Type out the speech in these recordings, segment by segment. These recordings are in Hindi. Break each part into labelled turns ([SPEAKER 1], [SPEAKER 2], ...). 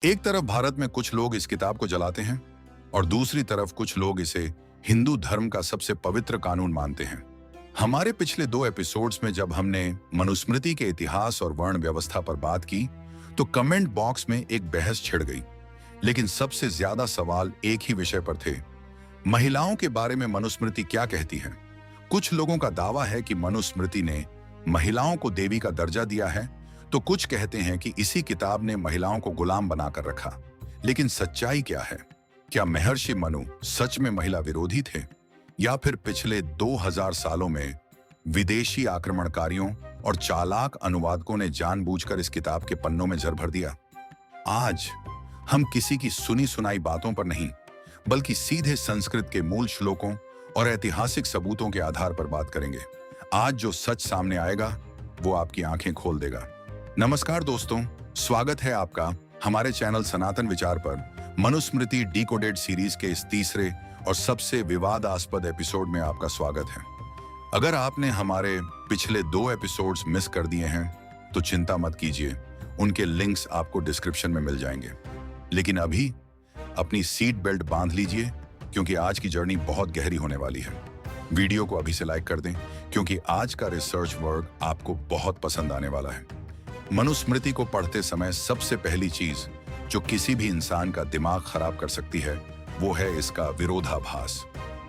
[SPEAKER 1] एक तरफ भारत में कुछ लोग इस किताब को जलाते हैं और दूसरी तरफ कुछ लोग इसे हिंदू धर्म का सबसे पवित्र कानून मानते हैं। हमारे पिछले 2 एपिसोड्स में जब हमने मनुस्मृति के इतिहास और वर्ण व्यवस्था पर बात की तो कमेंट बॉक्स में एक बहस छिड़ गई, लेकिन सबसे ज्यादा सवाल एक ही विषय पर थे। महिलाओं के बारे में मनुस्मृति क्या कहती है। कुछ लोगों का दावा है कि मनुस्मृति ने महिलाओं को देवी का दर्जा दिया है, तो कुछ कहते हैं कि इसी किताब ने महिलाओं को गुलाम बनाकर रखा। लेकिन सच्चाई क्या है? क्या महर्षि मनु सच में महिला विरोधी थे, या फिर पिछले 2000 सालों में विदेशी आक्रमणकारियों और चालाक अनुवादकों ने जानबूझकर इस किताब के पन्नों में जर भर दिया? आज हम किसी की सुनी सुनाई बातों पर नहीं, बल्कि सीधे संस्कृत के मूल श्लोकों और ऐतिहासिक सबूतों के आधार पर बात करेंगे। आज जो सच सामने आएगा वो आपकी आंखें खोल देगा। नमस्कार दोस्तों, स्वागत है आपका हमारे चैनल सनातन विचार पर मनुस्मृति डिकोडेड सीरीज के इस तीसरे और सबसे विवादास्पद एपिसोड में आपका स्वागत है। अगर आपने हमारे पिछले 2 एपिसोड्स मिस कर दिए हैं तो चिंता मत कीजिए, उनके लिंक्स आपको डिस्क्रिप्शन में मिल जाएंगे। लेकिन अभी अपनी सीट बेल्ट बांध लीजिए, क्योंकि आज की जर्नी बहुत गहरी होने वाली है। वीडियो को अभी से लाइक कर दें, क्योंकि आज का रिसर्च वर्क आपको बहुत पसंद आने वाला है। मनुस्मृति को पढ़ते समय सबसे पहली चीज जो किसी भी इंसान का दिमाग खराब कर सकती है वो है इसका विरोधाभास।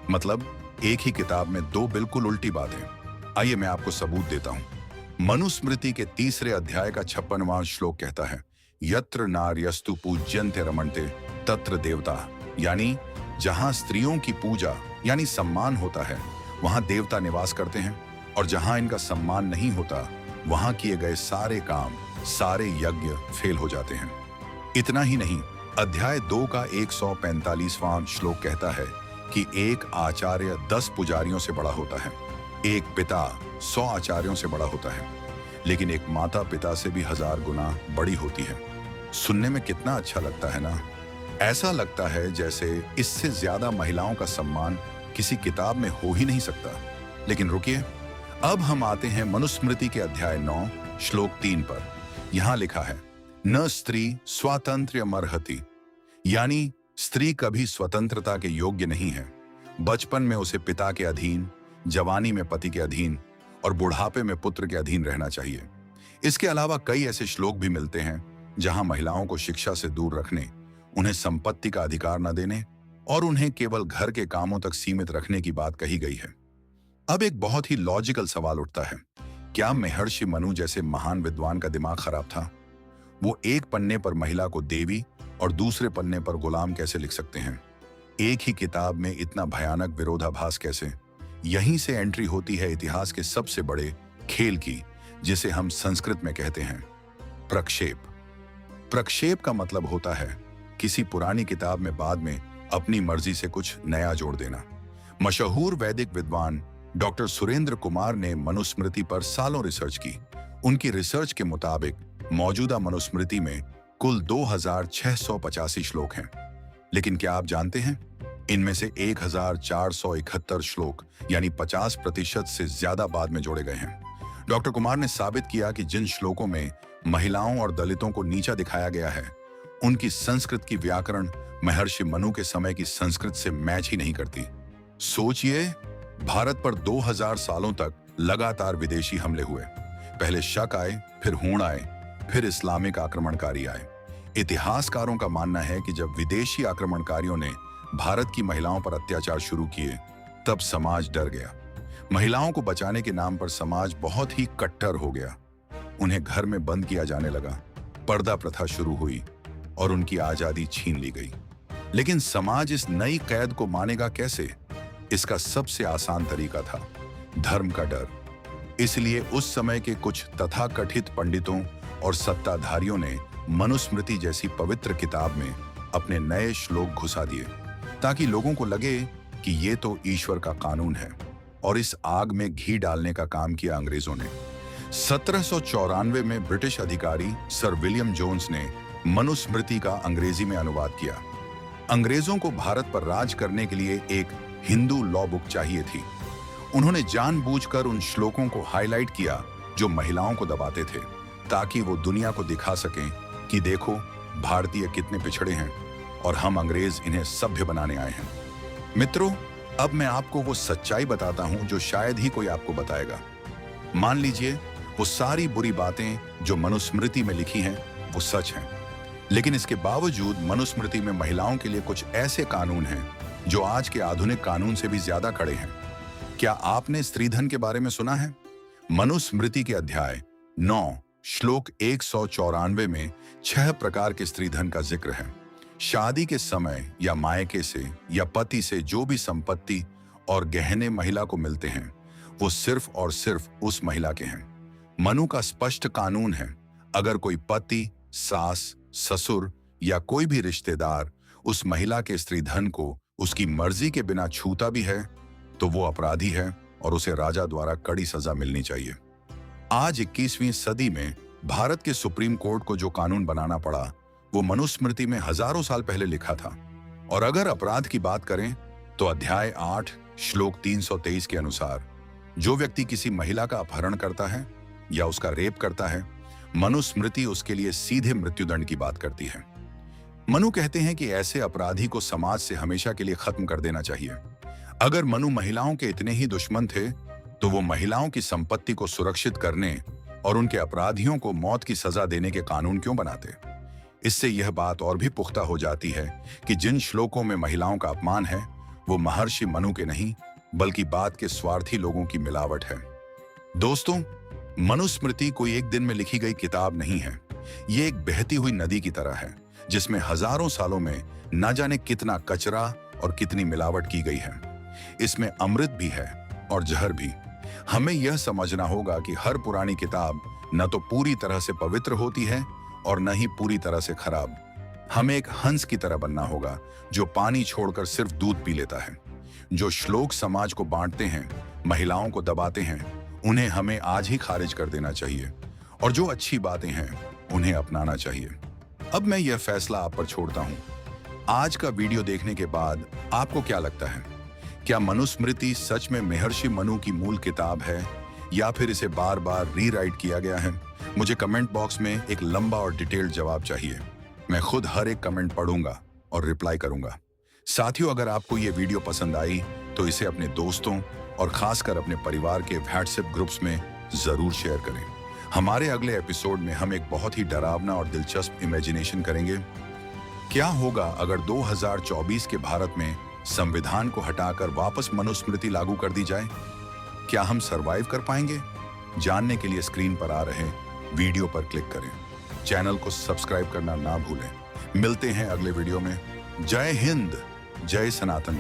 [SPEAKER 1] मतलब एक ही किताब में 2 बिल्कुल उल्टी बातें। आइए मैं आपको सबूत देता हूं। मनुस्मृति के 3रे अध्याय का 56वां श्लोक कहता है, यत्र नार्यस्तु पूज्यन्ते रमन्ते तत्र देवता, यानी जहां स्त्रियों की पूजा यानी सम्मान होता है वहां देवता निवास करते हैं, और जहां इनका सम्मान नहीं होता वहां किए गए सारे काम, सारे यज्ञ फेल हो जाते हैं। इतना ही नहीं, अध्याय 2 का 145वां श्लोक कहता है कि एक आचार्य 10 पुजारियों से बड़ा होता है, एक पिता 100 आचार्यों से बड़ा होता है, लेकिन एक माता पिता से भी 1000 गुना बड़ी होती है। सुनने में कितना अच्छा लगता है ना? ऐसा लगता है जैसे इससे ज्यादा महिलाओं का सम्मान किसी किताब में हो ही नहीं सकता। लेकिन रुकिए, अब हम आते हैं मनुस्मृति के अध्याय 9 श्लोक 3 पर। यहां लिखा है, न स्त्री स्वातंत्र्यमर्हति, यानी स्त्री कभी स्वतंत्रता के योग्य नहीं है। बचपन में उसे पिता के अधीन, जवानी में पति के अधीन और बुढ़ापे में पुत्र के अधीन रहना चाहिए। इसके अलावा कई ऐसे श्लोक भी मिलते हैं जहां महिलाओं को शिक्षा से दूर रखने, उन्हें संपत्ति का अधिकार न देने और उन्हें केवल घर के कामों तक सीमित रखने की बात कही गई है। अब एक बहुत ही लॉजिकल सवाल उठता है, क्या महर्षि मनु जैसे महान विद्वान का दिमाग खराब था? वो एक पन्ने पर महिला को देवी और दूसरे पन्ने पर गुलाम कैसे लिख सकते हैं? एक ही किताब में इतना भयानक विरोधाभास कैसे? यहीं से एंट्री होती है इतिहास के सबसे बड़े खेल की, जिसे हम संस्कृत में कहते हैं प्रक्षेप। प्रक्षेप का मतलब होता है किसी पुरानी किताब में बाद में अपनी मर्जी से कुछ नया जोड़ देना। मशहूर वैदिक विद्वान डॉक्टर सुरेंद्र कुमार ने मनुस्मृति पर सालों रिसर्च की। उनकी रिसर्च के मुताबिक मौजूदा मनुस्मृति में कुल 2685 श्लोक हैं। लेकिन क्या आप जानते हैं, इनमें से 1471 श्लोक यानी 50% से ज्यादा बाद में जोड़े गए हैं। डॉक्टर कुमार ने साबित किया कि जिन श्लोकों में महिलाओं और दलितों को नीचा दिखाया गया है, उनकी संस्कृत की व्याकरण महर्षि मनु के समय की संस्कृत से मैच ही नहीं करती। सोचिए, भारत पर 2000 सालों तक लगातार विदेशी हमले हुए। पहले शक आए, फिर हूण आए, फिर इस्लामिक आक्रमणकारी आए। इतिहासकारों का मानना है कि जब विदेशी आक्रमणकारियों ने भारत की महिलाओं पर अत्याचार शुरू किए, तब समाज डर गया। महिलाओं को बचाने के नाम पर समाज बहुत ही कट्टर हो गया। उन्हें घर में बंद किया जाने लगा, पर्दा प्रथा शुरू हुई और उनकी आजादी छीन ली गई। लेकिन समाज इस नई कैद को मानेगा कैसे? इसका सबसे आसान तरीका था धर्म का डर। इसलिए उस समय के कुछ तथाकथित पंडितों और सत्ताधारियों ने मनुस्मृति जैसी पवित्र किताब में अपने नए श्लोक घुसा दिए, ताकि लोगों को लगे कि ये तो ईश्वर का कानून है। और इस आग में घी डालने का काम किया अंग्रेजों ने। 1794 में ब्रिटिश अधिकारी सर विलियम जोन्स ने मनुस्मृति का अंग्रेजी में अनुवाद किया। अंग्रेजों को भारत पर राज करने के लिए एक हिंदू लॉ बुक चाहिए थी। उन्होंने जानबूझकर उन श्लोकों को हाईलाइट किया जो महिलाओं को दबाते थे, ताकि वो दुनिया को दिखा सकें कि देखो, भारतीय कितने पिछड़े हैं और हम अंग्रेज इन्हें सभ्य बनाने आए हैं। मित्रों, अब मैं आपको वो सच्चाई बताता हूं जो शायद ही कोई आपको बताएगा। मान लीजिए वो सारी बुरी बातें जो मनुस्मृति में लिखी हैं वो सच हैं, लेकिन इसके बावजूद मनुस्मृति में महिलाओं के लिए कुछ ऐसे कानून हैं जो आज के आधुनिक कानून से भी ज्यादा कड़े हैं। क्या आपने स्त्रीधन के बारे में सुना है? मनुस्मृति के अध्याय 9 श्लोक 194 में 6 प्रकार के स्त्रीधन का जिक्र है। शादी के समय या मायके से या पति से जो भी संपत्ति और गहने महिला को मिलते हैं वो सिर्फ और सिर्फ उस महिला के हैं। मनु का स्पष्ट कानून है, अगर कोई पति, सास, ससुर या कोई भी रिश्तेदार उस महिला के स्त्रीधन को उसकी मर्जी के बिना छूता भी है तो वो अपराधी है और उसे राजा द्वारा कड़ी सजा मिलनी चाहिए। आज 21वीं सदी में भारत के सुप्रीम कोर्ट को जो कानून बनाना पड़ा वो मनुस्मृति में हजारों साल पहले लिखा था। और अगर अपराध की बात करें तो अध्याय 8 श्लोक 323 के अनुसार जो व्यक्ति किसी महिला का अपहरण करता है या उसका रेप करता है, मनुस्मृति उसके लिए सीधे मृत्युदंड की बात करती है। मनु कहते हैं कि ऐसे अपराधी को समाज से हमेशा के लिए खत्म कर देना चाहिए। अगर मनु महिलाओं के इतने ही दुश्मन थे तो वो महिलाओं की संपत्ति को सुरक्षित करने और उनके अपराधियों को मौत की सजा देने के कानून क्यों बनाते? इससे यह बात और भी पुख्ता हो जाती है कि जिन श्लोकों में महिलाओं का अपमान है वो महर्षि मनु के नहीं बल्कि बाद के स्वार्थी लोगों की मिलावट है। दोस्तों, मनुस्मृति कोई एक दिन में लिखी गई किताब नहीं है। ये एक बहती हुई नदी की तरह है जिसमें हजारों सालों में न जाने कितना कचरा और कितनी मिलावट की गई है। इसमें अमृत भी है और जहर भी। हमें यह समझना होगा कि हर पुरानी किताब न तो पूरी तरह से पवित्र होती है और न ही पूरी तरह से खराब। हमें एक हंस की तरह बनना होगा जो पानी छोड़कर सिर्फ दूध पी लेता है। जो श्लोक समाज को बांटते हैं, महिलाओं को दबाते हैं, उन्हें हमें आज ही खारिज कर देना चाहिए और जो अच्छी बातें हैं उन्हें अपनाना चाहिए। अब मैं यह फैसला आप पर छोड़ता हूं। आज का वीडियो देखने के बाद आपको क्या लगता है? क्या मनुस्मृति सच में महर्षि मनु की मूल किताब है या फिर इसे बार बार रीराइट किया गया है? मुझे कमेंट बॉक्स में एक लंबा और डिटेल्ड जवाब चाहिए। मैं खुद हर एक कमेंट पढ़ूंगा और रिप्लाई करूंगा। साथियों, अगर आपको ये वीडियो पसंद आई तो इसे अपने दोस्तों और खासकर अपने परिवार के व्हाट्सएप ग्रुप्स में जरूर शेयर करें। हमारे अगले एपिसोड में हम एक बहुत ही डरावना और दिलचस्प इमेजिनेशन करेंगे। क्या होगा अगर 2024 के भारत में संविधान को हटाकर वापस मनुस्मृति लागू कर दी जाए? क्या हम सरवाइव कर पाएंगे? जानने के लिए स्क्रीन पर आ रहे वीडियो पर क्लिक करें। चैनल को सब्सक्राइब करना ना भूलें। मिलते हैं अगले वीडियो में। जय हिंद, जय सनातन।